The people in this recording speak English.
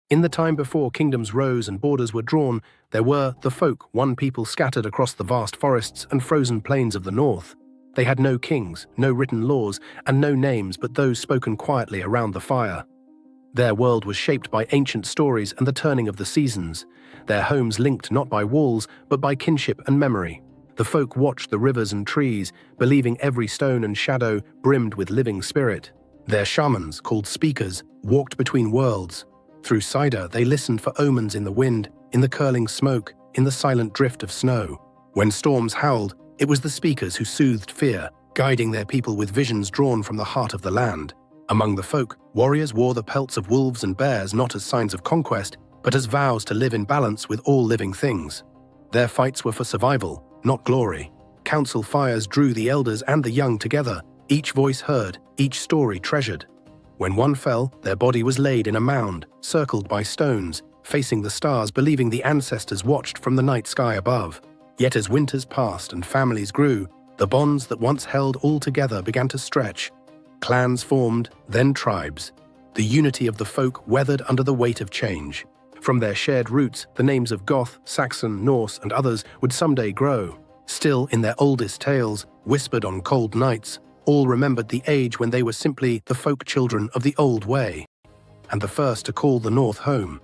In the time before kingdoms rose and borders were drawn, there were the folk, one people scattered across the vast forests and frozen plains of the north. They had no kings, no written laws, and no names but those spoken quietly around the fire. Their world was shaped by ancient stories and the turning of the seasons, their homes linked not by walls but by kinship and memory. The folk watched the rivers and trees, believing every stone and shadow brimmed with living spirit. Their shamans, called speakers, walked between worlds. Through cider, they listened for omens in the wind, in the curling smoke, in the silent drift of snow. When storms howled, it was the speakers who soothed fear, guiding their people with visions drawn from the heart of the land. Among the folk, warriors wore the pelts of wolves and bears not as signs of conquest, but as vows to live in balance with all living things. Their fights were for survival, not glory. Council fires drew the elders and the young together, each voice heard, each story treasured. When one fell, their body was laid in a mound, circled by stones, facing the stars, believing the ancestors watched from the night sky above. Yet as winters passed and families grew, the bonds that once held all together began to stretch. Clans formed, then tribes. The unity of the folk weathered under the weight of change. From their shared roots, the names of Goth, Saxon, Norse, and others would someday grow. Still, in their oldest tales, whispered on cold nights, all remembered the age when they were simply the folk children of the old way, and the first to call the North home.